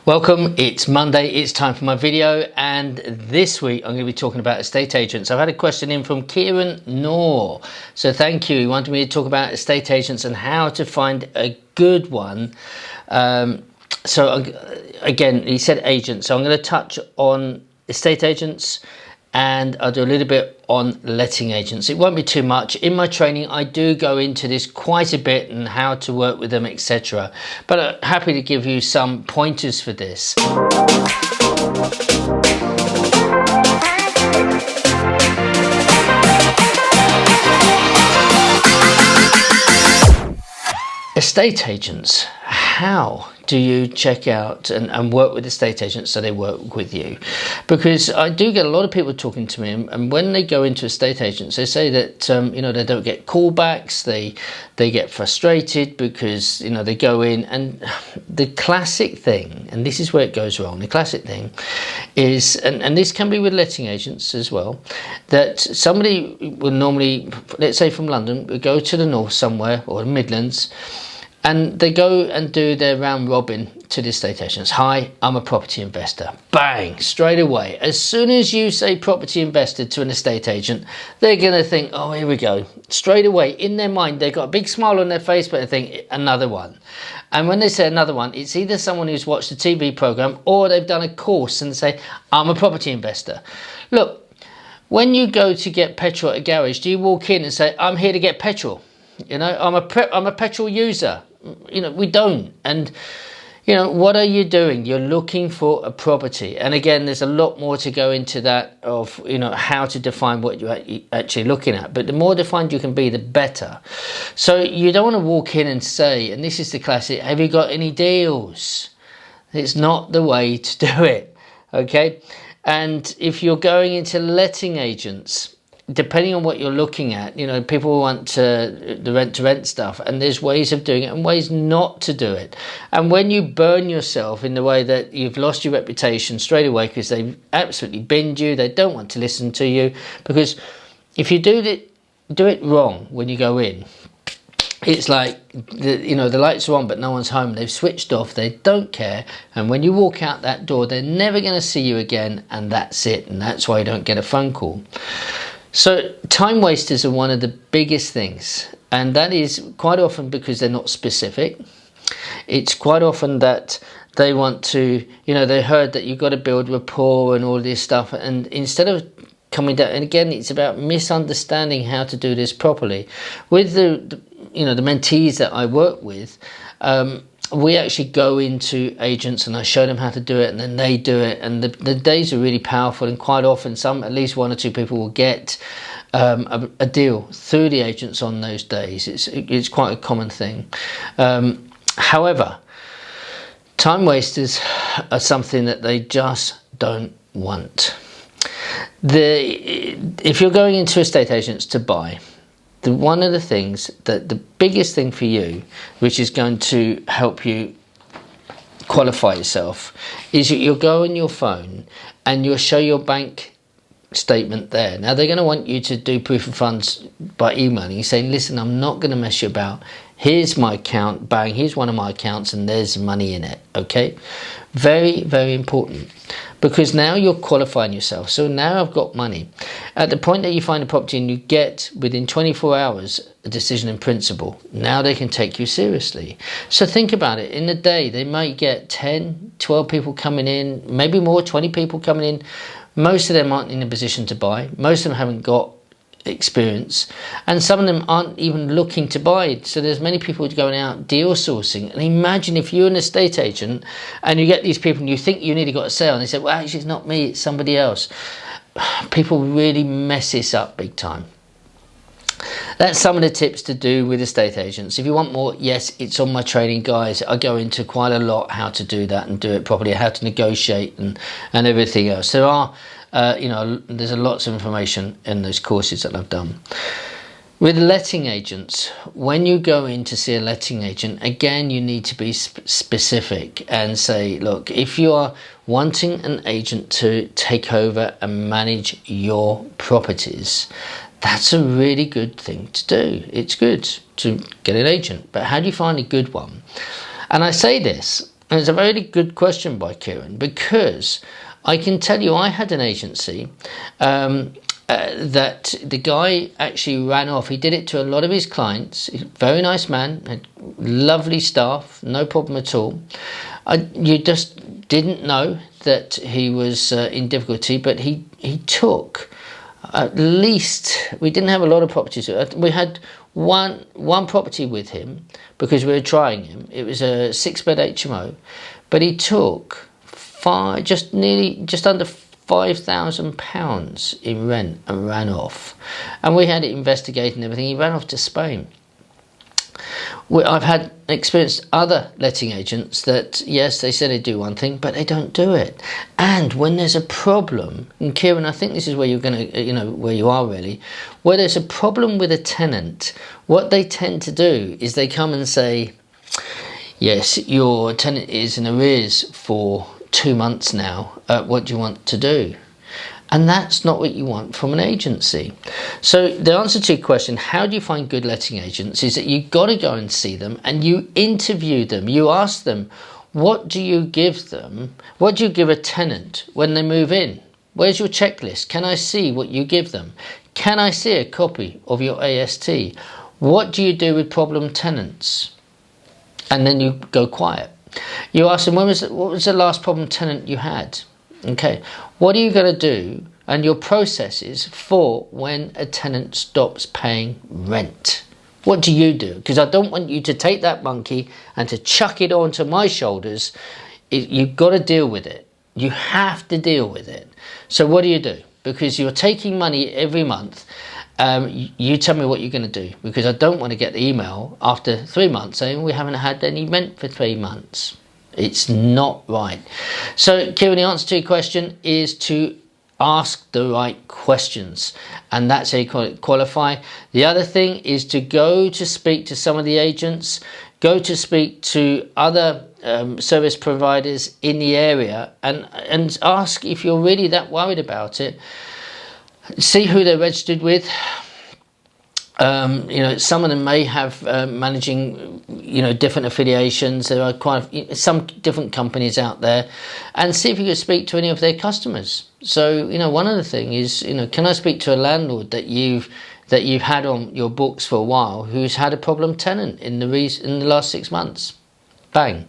Welcome, it's Monday, it's time for my video, and this week I'm going to be talking about estate agents. I've had a question in from Kieran Noor, so thank you. He wanted me to talk about estate agents and how to find a good one. Again, he said agents, so I'm going to touch on estate agents and I'll do a little bit on letting agents. It won't be too much. In my training, I do go into this quite a bit and how to work with them, etc. But I'm happy to give you some pointers for this. Estate agents, how do you check out and work with estate agents so they work with you? Because I do get a lot of people talking to me, and when they go into estate agents, they say that they don't get callbacks, they get frustrated because they go in, and the classic thing, and this is where it goes wrong, the classic thing is, and this can be with letting agents as well, that somebody will normally, let's say from London, would go to the north somewhere or the Midlands, and they go and do their round robin to the estate agents. Hi, I'm a property investor. Bang, straight away. As soon as you say property investor to an estate agent, they're going to think, oh, here we go. Straight away, in their mind, they've got a big smile on their face, but they think, another one. And when they say another one, it's either someone who's watched a TV program or they've done a course and say, I'm a property investor. Look, when you go to get petrol at a garage, do you walk in and say, I'm here to get petrol? I'm a petrol user. We don't. And what are you doing? You're looking for a property. And again, there's a lot more to go into that of how to define what you're actually looking at. But the more defined you can be, the better. So you don't want to walk in and say, and this is the classic, have you got any deals? It's not the way to do it. Okay. And if you're going into letting agents, depending on what you're looking at, people want the rent-to-rent stuff, and there's ways of doing it and ways not to do it. And when you burn yourself in the way that you've lost your reputation straight away because they absolutely binned you, they don't want to listen to you, because if you do it wrong when you go in, it's like the lights are on but no one's home, they've switched off, they don't care, and when you walk out that door they're never going to see you again, and that's it. And that's why you don't get a phone call. So time wasters are one of the biggest things, and that is quite often because they're not specific. It's quite often that they want to, they heard that you've got to build rapport and all this stuff, and instead of coming down, and again, it's about misunderstanding how to do this properly. With the mentees that I work with, we actually go into agents and I show them how to do it, and then they do it, and the days are really powerful, and quite often at least one or two people will get a deal through the agents on those days. It's quite a common thing. However, time wasters are something that they just don't want. If you're going into estate agents to buy, one of the things that the biggest thing for you, which is going to help you qualify yourself, is that you'll go on your phone and you'll show your bank statement there. Now they're going to want you to do proof of funds by emailing, saying, listen, I'm not going to mess you about. Here's my account, bang, here's one of my accounts, and there's money in it. Okay, very, very important, because now you're qualifying yourself. So now I've got money. At the point that you find a property and you get within 24 hours a decision in principle, now they can take you seriously. So think about it. In the day, they might get 10, 12 people coming in, maybe more, 20 people coming in. Most of them aren't in a position to buy. Most of them haven't got experience, and some of them aren't even looking to buy it. So there's many people going out deal sourcing. And imagine if you're an estate agent and you get these people and you think you nearly got a sale, and they say, well, actually it's not me, it's somebody else. People really mess this up big time. That's some of the tips to do with estate agents. If you want more, yes, it's on my training, guys. I go into quite a lot how to do that and do it properly, how to negotiate and everything else. There are there's lots of information in those courses that I've done. With letting agents, when you go in to see a letting agent, again, you need to be specific and say, look, if you are wanting an agent to take over and manage your properties, that's a really good thing to do. It's good to get an agent, but how do you find a good one? And I say this, And it's a very good question by Kieran, because I can tell you I had an agency that the guy actually ran off. He did it to a lot of his clients. Very nice man, had lovely staff, no problem at all. You just didn't know that he was in difficulty, but he took at least, we didn't have a lot of properties. We had one property with him because we were trying him. It was a 6-bed HMO, but he took just under £5,000 in rent and ran off. And we had it investigated and everything. He ran off to Spain. I've had experienced other letting agents that, yes, they say they do one thing, but they don't do it. And when there's a problem, and Kieran, I think this is where you're going to, where you are really, where there's a problem with a tenant, what they tend to do is they come and say, yes, your tenant is in arrears for 2 months now. What do you want to do? And that's not what you want from an agency. So the answer to your question, how do you find good letting agents, is that you've got to go and see them and you interview them. You ask them, what do you give them? What do you give a tenant when they move in? Where's your checklist? Can I see what you give them? Can I see a copy of your AST? What do you do with problem tenants? And then you go quiet. You ask them, what was the last problem tenant you had? Okay, what are you going to do and your processes for when a tenant stops paying rent? What do you do? Because I don't want you to take that monkey and to chuck it onto my shoulders. You've got to deal with it. You have to deal with it. So what do you do? Because you're taking money every month. You tell me what you're going to do, because I don't want to get the email after 3 months saying we haven't had any rent for 3 months. It's not right. So, Kieran, the answer to your question is to ask the right questions, and that's how you qualify. The other thing is to go to speak to some of the agents, go to speak to other service providers in the area, and ask if you're really that worried about it. See who they're registered with. Some of them may have managing, different affiliations. There are some different companies out there, and see if you can speak to any of their customers. So, one other thing is, can I speak to a landlord that you've had on your books for a while who's had a problem tenant in the last 6 months? Bang.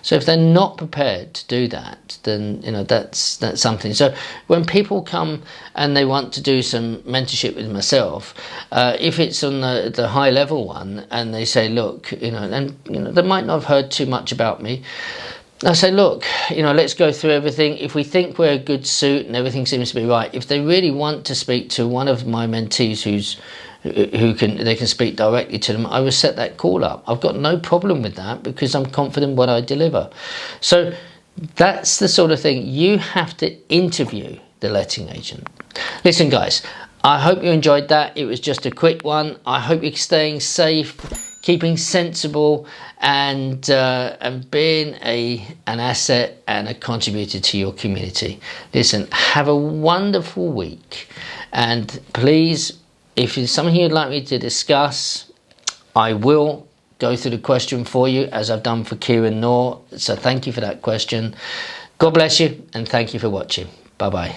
So if they're not prepared to do that, then that's something. So when people come and they want to do some mentorship with myself, if it's on the high level one, and they say, look, they might not have heard too much about me. I say, look, let's go through everything. If we think we're a good suit and everything seems to be right, if they really want to speak to one of my mentees they can speak directly to them, I will set that call up. I've got no problem with that because I'm confident what I deliver. So that's the sort of thing. You have to interview the letting agent. Listen, guys, I hope you enjoyed that. It was just a quick one. I hope you're staying safe, keeping sensible, and being an asset and a contributor to your community. Listen, have a wonderful week, and please, if it's something you'd like me to discuss, I will go through the question for you, as I've done for Kieran Noor. So thank you for that question. God bless you, and thank you for watching. Bye-bye.